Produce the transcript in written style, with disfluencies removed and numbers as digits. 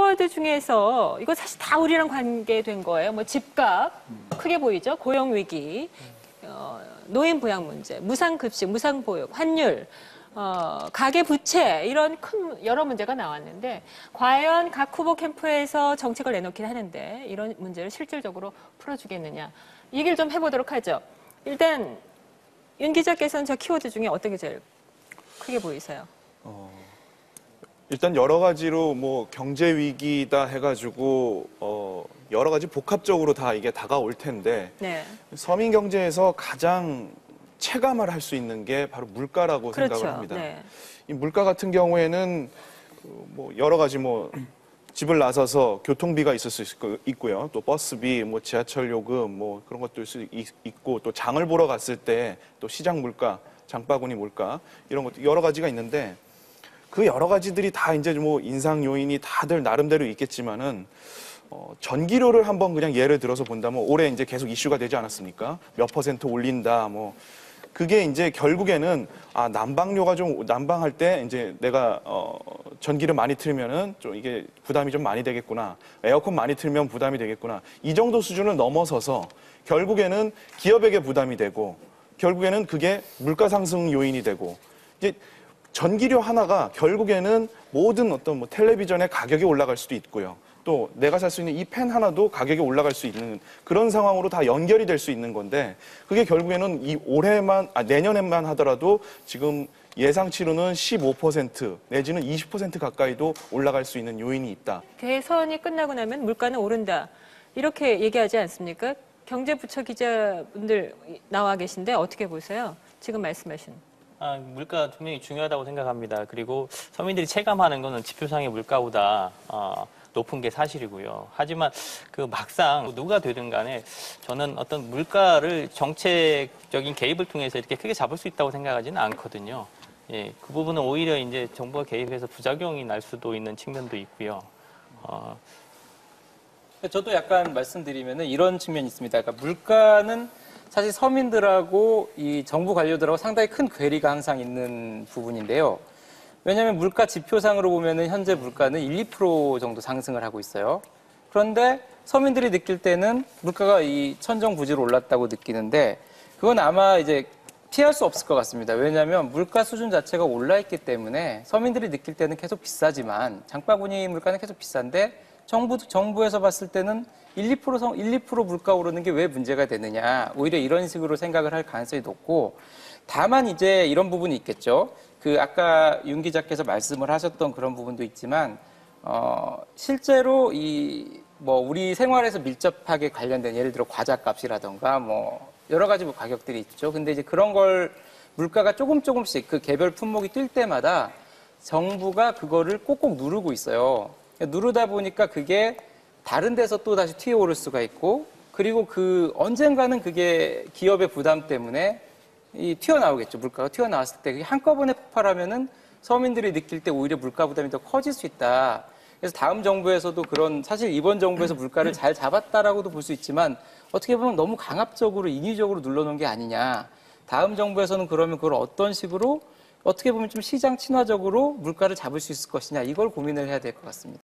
키워드 중에서 이거 사실 다 우리랑 관계된 거예요. 뭐 집값 크게 보이죠. 고용 위기, 노인 부양 문제, 무상급식, 무상보육, 환율, 가계 부채 이런 큰 여러 문제가 나왔는데 과연 각 후보 캠프에서 정책을 내놓긴 하는데 이런 문제를 실질적으로 풀어주겠느냐 얘기를 좀 해보도록 하죠. 일단 윤 기자께서는 저 키워드 중에 어떤 게 제일 크게 보이세요? 일단 여러 가지로 뭐 경제 위기다 해가지고 여러 가지 복합적으로 다 이게 다가올 텐데 네. 서민 경제에서 가장 체감을 할 수 있는 게 바로 물가라고 그렇죠. 생각을 합니다. 네. 이 물가 같은 경우에는 뭐 여러 가지 뭐 집을 나서서 교통비가 있을 수 있고요. 또 버스비, 뭐 지하철 요금, 뭐 그런 것도 있고 또 장을 보러 갔을 때 또 시장 물가, 장바구니 물가 이런 것도 여러 가지가 있는데 그 여러 가지들이 다 이제 뭐 인상 요인이 다들 나름대로 있겠지만은 전기료를 한번 그냥 예를 들어서 본다면 올해 이제 계속 이슈가 되지 않았습니까? 몇 퍼센트 올린다, 뭐. 그게 이제 결국에는 난방료가 좀 난방할 때 이제 내가 전기를 많이 틀면은 좀 이게 부담이 좀 많이 되겠구나. 에어컨 많이 틀면 부담이 되겠구나. 이 정도 수준을 넘어서서 결국에는 기업에게 부담이 되고 결국에는 그게 물가 상승 요인이 되고 이제 전기료 하나가 결국에는 모든 어떤 뭐 텔레비전의 가격이 올라갈 수도 있고요. 또 내가 살 수 있는 이 펜 하나도 가격이 올라갈 수 있는 그런 상황으로 다 연결이 될 수 있는 건데 그게 결국에는 이 내년에만 하더라도 지금 예상치로는 15% 내지는 20% 가까이도 올라갈 수 있는 요인이 있다. 대선이 끝나고 나면 물가는 오른다. 이렇게 얘기하지 않습니까? 경제부처 기자분들 나와 계신데 어떻게 보세요? 지금 말씀하신. 물가 분명히 중요하다고 생각합니다. 그리고 서민들이 체감하는 거는 지표상의 물가보다 높은 게 사실이고요. 하지만 그 막상 누가 되든 간에 저는 어떤 물가를 정책적인 개입을 통해서 이렇게 크게 잡을 수 있다고 생각하지는 않거든요. 예, 그 부분은 오히려 이제 정부가 개입해서 부작용이 날 수도 있는 측면도 있고요. 저도 약간 말씀드리면은 이런 측면이 있습니다. 그러니까 물가는 사실 서민들하고 이 정부 관료들하고 상당히 큰 괴리가 항상 있는 부분인데요. 왜냐하면 물가 지표상으로 보면은 현재 물가는 1~2% 정도 상승을 하고 있어요. 그런데 서민들이 느낄 때는 물가가 이 천정부지로 올랐다고 느끼는데 그건 아마 이제 피할 수 없을 것 같습니다. 왜냐하면 물가 수준 자체가 올라 있기 때문에 서민들이 느낄 때는 계속 비싸지만 장바구니 물가는 계속 비싼데 정부에서 봤을 때는 1~2% 물가 오르는 게 왜 문제가 되느냐. 오히려 이런 식으로 생각을 할 가능성이 높고 다만 이제 이런 부분이 있겠죠. 그 아까 윤 기자께서 말씀을 하셨던 그런 부분도 있지만 실제로 이 뭐 우리 생활에서 밀접하게 관련된 예를 들어 과자값이라던가 뭐 여러 가지 뭐 가격들이 있죠. 근데 이제 그런 걸 물가가 조금씩 그 개별 품목이 뛸 때마다 정부가 그거를 꼭꼭 누르고 있어요. 누르다 보니까 그게 다른 데서 또 다시 튀어오를 수가 있고 그리고 그 언젠가는 그게 기업의 부담 때문에 튀어나오겠죠. 물가가 튀어나왔을 때 그게 한꺼번에 폭발하면은 서민들이 느낄 때 오히려 물가 부담이 더 커질 수 있다. 그래서 다음 정부에서도 그런 사실 이번 정부에서 물가를 잘 잡았다라고도 볼 수 있지만 어떻게 보면 너무 강압적으로 인위적으로 눌러놓은 게 아니냐. 다음 정부에서는 그러면 그걸 어떤 식으로 어떻게 보면 좀 시장 친화적으로 물가를 잡을 수 있을 것이냐 이걸 고민을 해야 될 것 같습니다.